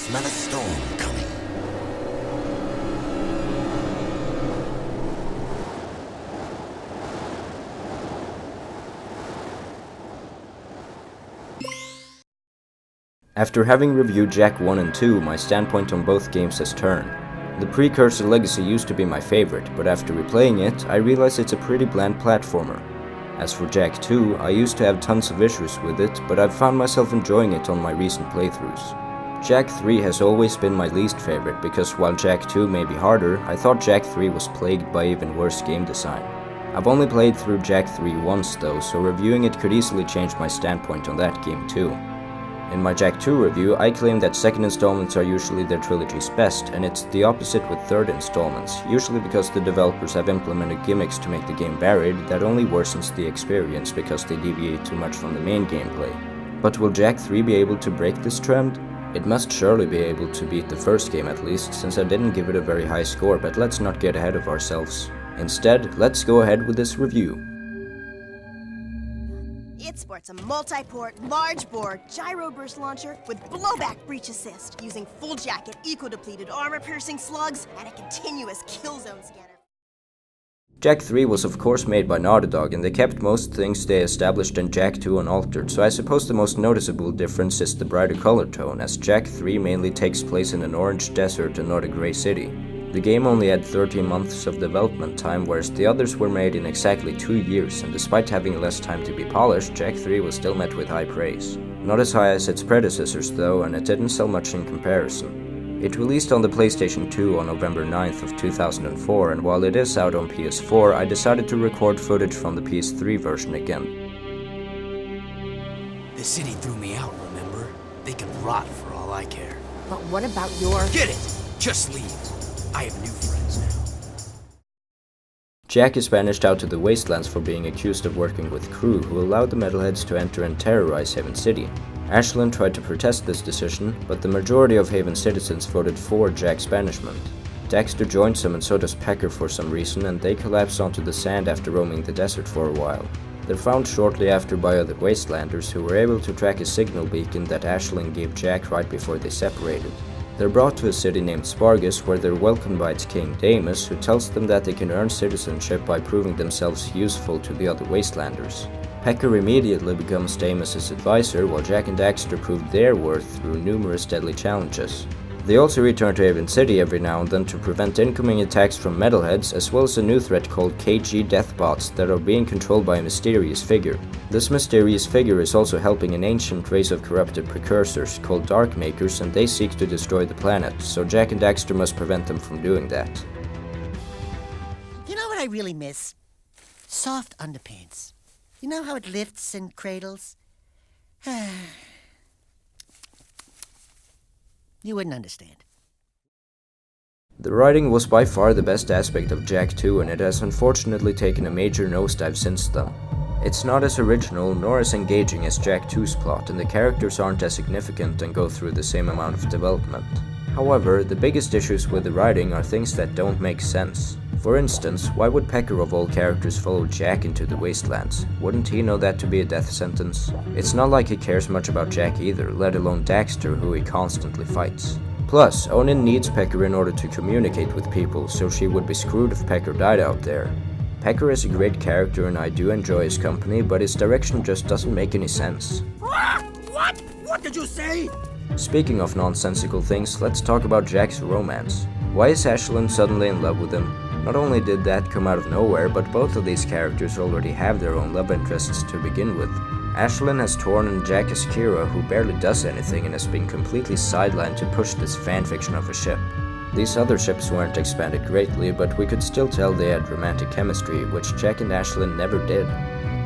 smell a storm coming. After having reviewed Jak 1 and 2, my standpoint on both games has turned. The Precursor Legacy used to be my favorite, but after replaying it, I realized it's a pretty bland platformer. As for Jak 2, I used to have tons of issues with it, but I've found myself enjoying it on my recent playthroughs. Jak 3 has always been my least favorite, because while Jak 2 may be harder, I thought Jak 3 was plagued by even worse game design. I've only played through Jak 3 once though, so reviewing it could easily change my standpoint on that game too. In my Jak 2 review, I claim that second installments are usually their trilogy's best, and it's the opposite with third installments, usually because the developers have implemented gimmicks to make the game varied that only worsens the experience because they deviate too much from the main gameplay. But will Jak 3 be able to break this trend? It must surely be able to beat the first game at least, since I didn't give it a very high score, but let's not get ahead of ourselves. Instead, let's go ahead with this review. It sports a multi-port, large-bore gyro burst launcher with blowback breach assist, using full jacket, eco-depleted armor-piercing slugs, and a continuous kill zone scanner. Jak 3 was of course made by Naughty Dog, and they kept most things they established in Jak 2 unaltered, so I suppose the most noticeable difference is the brighter color tone, as Jak 3 mainly takes place in an orange desert and not a grey city. The game only had 13 months of development time, whereas the others were made in exactly 2 years, and despite having less time to be polished, Jak 3 was still met with high praise. Not as high as its predecessors though, and it didn't sell much in comparison. It released on the PlayStation 2 on November 9th of 2004, and while it is out on PS4, I decided to record footage from the PS3 version again. The city threw me out, remember? They can rot for all I care. But what about your... Get it! Just leave. I have new friends now. Jak is banished out to the wastelands for being accused of working with crew who allowed the metalheads to enter and terrorize Haven City. Ashland tried to protest this decision, but the majority of Haven citizens voted for Jak's banishment. Daxter joins them and so does Pecker for some reason, and they collapse onto the sand after roaming the desert for a while. They're found shortly after by other wastelanders who were able to track a signal beacon that Ashland gave Jak right before they separated. They're brought to a city named Spargus, where they're welcomed by its king Damus, who tells them that they can earn citizenship by proving themselves useful to the other wastelanders. Pecker immediately becomes Damus's advisor, while Jak and Daxter prove their worth through numerous deadly challenges. They also return to Haven City every now and then to prevent incoming attacks from metalheads, as well as a new threat called KG Deathbots that are being controlled by a mysterious figure. This mysterious figure is also helping an ancient race of corrupted precursors called Darkmakers, and they seek to destroy the planet, so Jak and Daxter must prevent them from doing that. You know what I really miss? Soft underpants. You know how it lifts and cradles? You wouldn't understand. The writing was by far the best aspect of Jak 2, and it has unfortunately taken a major nosedive since then. It's not as original nor as engaging as Jak 2's plot, and the characters aren't as significant and go through the same amount of development. However, the biggest issues with the writing are things that don't make sense. For instance, why would Pecker of all characters follow Jak into the wastelands? Wouldn't he know that to be a death sentence? It's not like he cares much about Jak either, let alone Daxter, who he constantly fights. Plus, Onin needs Pecker in order to communicate with people, so she would be screwed if Pecker died out there. Pecker is a great character and I do enjoy his company, but his direction just doesn't make any sense. What? What did you say? Speaking of nonsensical things, let's talk about Jak's romance. Why is Ashland suddenly in love with him? Not only did that come out of nowhere, but both of these characters already have their own love interests to begin with. Ashland has Torn and Jak has Kira, who barely does anything and has been completely sidelined to push this fanfiction of a ship. These other ships weren't expanded greatly, but we could still tell they had romantic chemistry, which Jak and Ashland never did.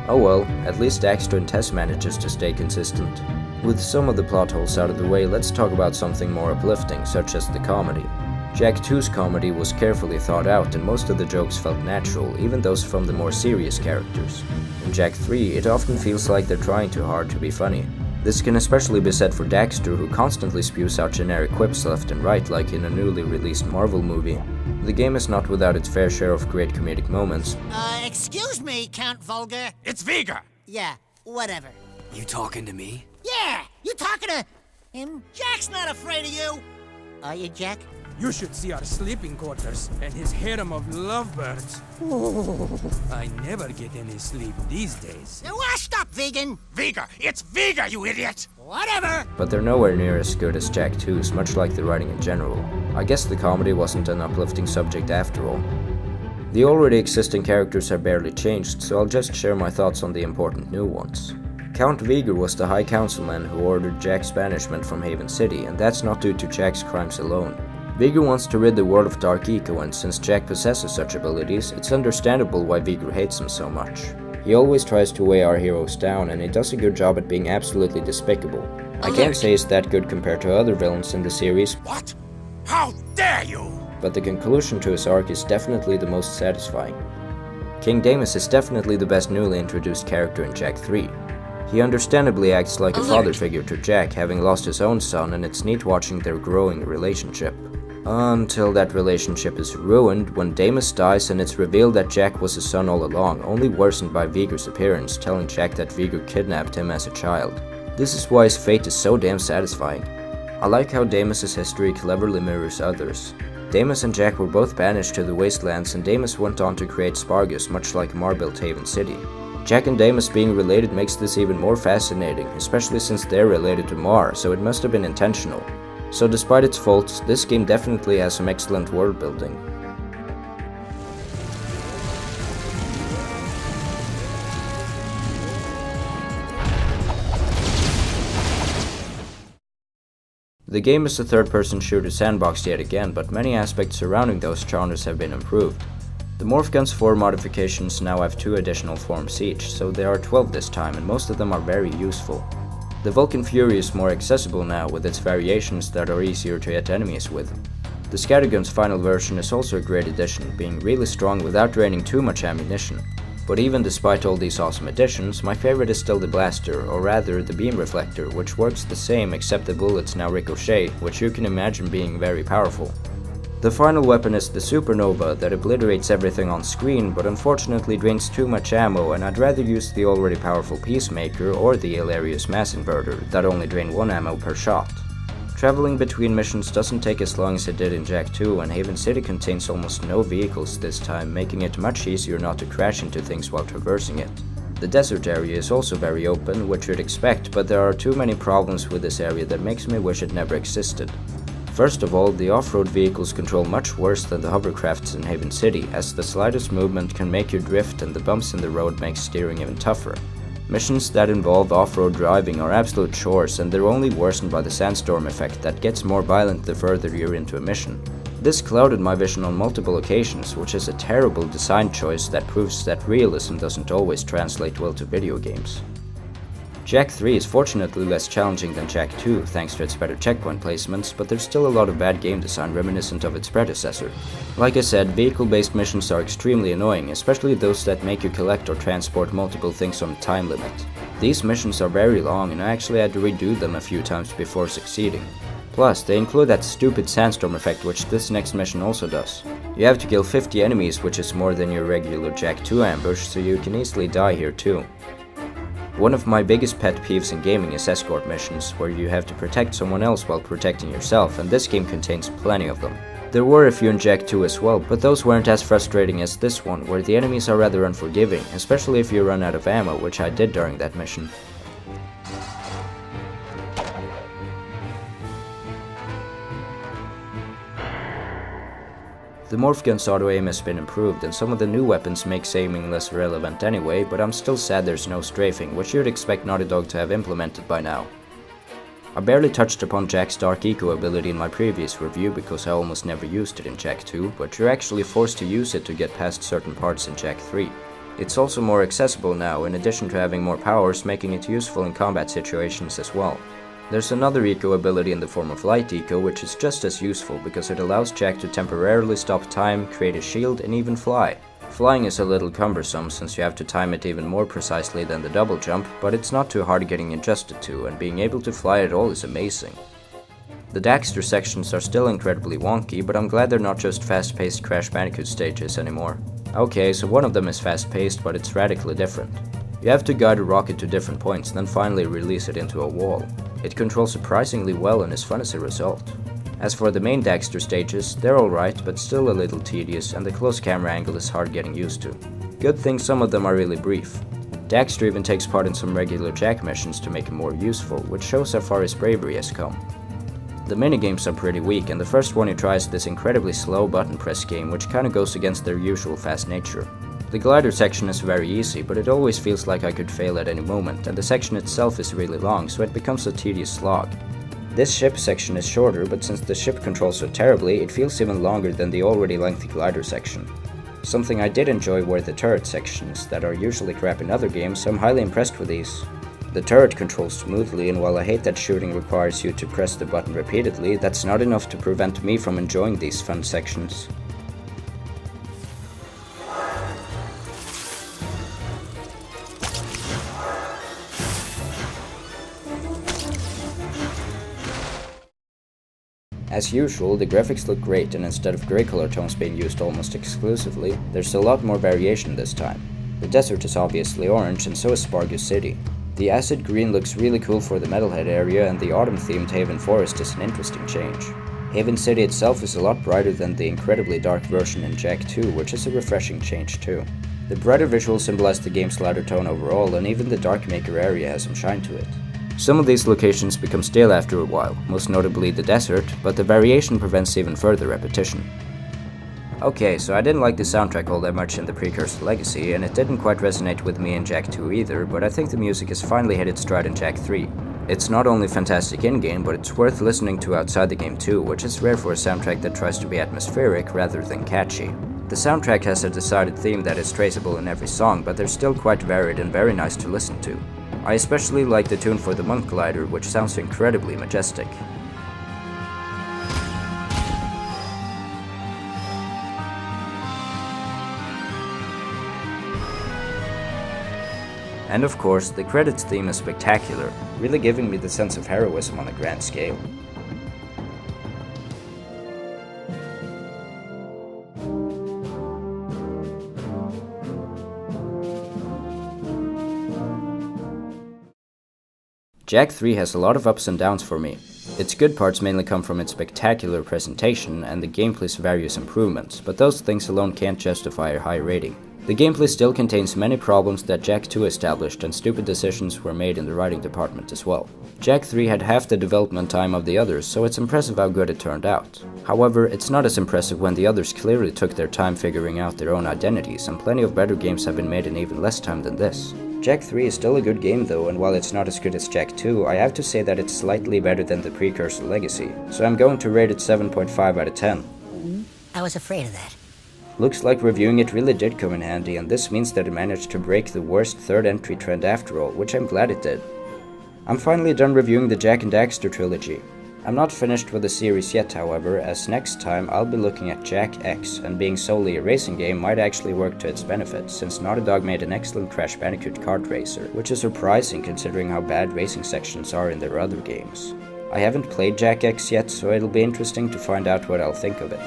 Oh well, at least Daxter and Tess manages to stay consistent. With some of the plot holes out of the way, let's talk about something more uplifting, such as the comedy. Jak 2's comedy was carefully thought out and most of the jokes felt natural, even those from the more serious characters. In Jak 3, it often feels like they're trying too hard to be funny. This can especially be said for Daxter, who constantly spews out generic quips left and right like in a newly released Marvel movie. The game is not without its fair share of great comedic moments. Excuse me, Count Vulgar. It's Vega! Yeah, whatever. You talking to me? Yeah, you talking to Him? Jack's not afraid of you! Are you, Jack? You should see our sleeping quarters and his harem of lovebirds. I never get any sleep these days. You're washed up, vegan! Vega! It's Vega, you idiot! Whatever! But they're nowhere near as good as Jak 2's, much like the writing in general. I guess the comedy wasn't an uplifting subject after all. The already existing characters are barely changed, so I'll just share my thoughts on the important new ones. Count Vigor was the High Councilman who ordered Jak's banishment from Haven City, and that's not due to Jak's crimes alone. Vigor wants to rid the world of Dark Eco, and since Jak possesses such abilities, it's understandable why Vigor hates him so much. He always tries to weigh our heroes down, and he does a good job at being absolutely despicable. I can't say he's that good compared to other villains in the series. What? How dare you! But the conclusion to his arc is definitely the most satisfying. King Damus is definitely the best newly introduced character in Jak 3. He understandably acts like a father figure to Jak, having lost his own son, and it's neat watching their growing relationship. Until that relationship is ruined when Damus dies and it's revealed that Jak was his son all along, only worsened by Vigor's appearance, telling Jak that Vigor kidnapped him as a child. This is why his fate is so damn satisfying. I like how Damus's history cleverly mirrors others. Damus and Jak were both banished to the Wastelands, and Damus went on to create Spargus, much like Mar built Haven City. Jak and Damus being related makes this even more fascinating, especially since they're related to Mar, so it must have been intentional. So despite its faults, this game definitely has some excellent world building. The game is a third-person shooter sandbox yet again, but many aspects surrounding those genres have been improved. The Morph Guns 4 modifications now have 2 additional forms each, so there are 12 this time, and most of them are very useful. The Vulcan Fury is more accessible now, with its variations that are easier to hit enemies with. The Scattergun's final version is also a great addition, being really strong without draining too much ammunition. But even despite all these awesome additions, my favorite is still the blaster, or rather the beam reflector, which works the same except the bullets now ricochet, which you can imagine being very powerful. The final weapon is the Supernova that obliterates everything on screen, but unfortunately drains too much ammo, and I'd rather use the already powerful Peacemaker or the hilarious Mass Inverter that only drain 1 ammo per shot. Traveling between missions doesn't take as long as it did in Jak 2, and Haven City contains almost no vehicles this time, making it much easier not to crash into things while traversing it. The desert area is also very open, which you'd expect, but there are too many problems with this area that makes me wish it never existed. First of all, the off-road vehicles control much worse than the hovercrafts in Haven City, as the slightest movement can make you drift and the bumps in the road make steering even tougher. Missions that involve off-road driving are absolute chores, and they're only worsened by the sandstorm effect that gets more violent the further you're into a mission. This clouded my vision on multiple occasions, which is a terrible design choice that proves that realism doesn't always translate well to video games. Jak 3 is fortunately less challenging than Jak 2 thanks to its better checkpoint placements, but there's still a lot of bad game design reminiscent of its predecessor. Like I said, vehicle-based missions are extremely annoying, especially those that make you collect or transport multiple things on a time limit. These missions are very long, and I actually had to redo them a few times before succeeding. Plus, they include that stupid sandstorm effect, which this next mission also does. You have to kill 50 enemies, which is more than your regular Jak 2 ambush, so you can easily die here too. One of my biggest pet peeves in gaming is escort missions, where you have to protect someone else while protecting yourself, and this game contains plenty of them. There were a few in Jak 2 as well, but those weren't as frustrating as this one, where the enemies are rather unforgiving, especially if you run out of ammo, which I did during that mission. The Morph Gun's auto-aim has been improved, and some of the new weapons make aiming less relevant anyway, but I'm still sad there's no strafing, which you'd expect Naughty Dog to have implemented by now. I barely touched upon Jak's Dark Eco ability in my previous review because I almost never used it in Jak 2, but you're actually forced to use it to get past certain parts in Jak 3. It's also more accessible now, in addition to having more powers, making it useful in combat situations as well. There's another eco ability in the form of Light Eco, which is just as useful because it allows Jak to temporarily stop time, create a shield, and even fly. Flying is a little cumbersome since you have to time it even more precisely than the double jump, but it's not too hard getting adjusted to, and being able to fly at all is amazing. The Daxter sections are still incredibly wonky, but I'm glad they're not just fast-paced Crash Bandicoot stages anymore. Okay, so one of them is fast-paced, but it's radically different. You have to guide a rocket to different points, then finally release it into a wall. It controls surprisingly well and is fun as a result. As for the main Daxter stages, they're alright but still a little tedious, and the close camera angle is hard getting used to. Good thing some of them are really brief. Daxter even takes part in some regular Jak missions to make him more useful, which shows how far his bravery has come. The minigames are pretty weak, and the first one you try is this incredibly slow button press game, which kinda goes against their usual fast nature. The glider section is very easy, but it always feels like I could fail at any moment, and the section itself is really long, so it becomes a tedious slog. This ship section is shorter, but since the ship controls so terribly, it feels even longer than the already lengthy glider section. Something I did enjoy were the turret sections, that are usually crap in other games, so I'm highly impressed with these. The turret controls smoothly, and while I hate that shooting requires you to press the button repeatedly, that's not enough to prevent me from enjoying these fun sections. As usual, the graphics look great, and instead of grey color tones being used almost exclusively, there's a lot more variation this time. The desert is obviously orange, and so is Spargus City. The acid green looks really cool for the Metalhead area, and the autumn-themed Haven Forest is an interesting change. Haven City itself is a lot brighter than the incredibly dark version in Jak 2, which is a refreshing change too. The brighter visuals symbolize the game's lighter tone overall, and even the Darkmaker area has some shine to it. Some of these locations become stale after a while, most notably the desert, but the variation prevents even further repetition. Okay, so I didn't like the soundtrack all that much in the Precursor Legacy, and it didn't quite resonate with me in Jak 2 either, but I think the music has finally hit its stride in Jak 3. It's not only fantastic in-game, but it's worth listening to outside the game too, which is rare for a soundtrack that tries to be atmospheric rather than catchy. The soundtrack has a decided theme that is traceable in every song, but they're still quite varied and very nice to listen to. I especially like the tune for the Monk Glider, which sounds incredibly majestic. And of course, the credits theme is spectacular, really giving me the sense of heroism on a grand scale. Jak 3 has a lot of ups and downs for me. Its good parts mainly come from its spectacular presentation and the gameplay's various improvements, but those things alone can't justify a high rating. The gameplay still contains many problems that Jak 2 established, and stupid decisions were made in the writing department as well. Jak 3 had half the development time of the others, so it's impressive how good it turned out. However, it's not as impressive when the others clearly took their time figuring out their own identities, and plenty of better games have been made in even less time than this. Jak 3 is still a good game though, and while it's not as good as Jak 2, I have to say that it's slightly better than the Precursor Legacy, so I'm going to rate it 7.5 out of 10. I was afraid of that. Looks like reviewing it really did come in handy, and this means that it managed to break the worst third entry trend after all, which I'm glad it did. I'm finally done reviewing the Jak and Daxter Trilogy. I'm not finished with the series yet, however, as next time I'll be looking at Jak X, and being solely a racing game might actually work to its benefit, since Naughty Dog made an excellent Crash Bandicoot kart racer, which is surprising considering how bad racing sections are in their other games. I haven't played Jak X yet, so it'll be interesting to find out what I'll think of it.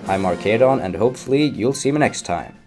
I'm Arcadon, and hopefully you'll see me next time.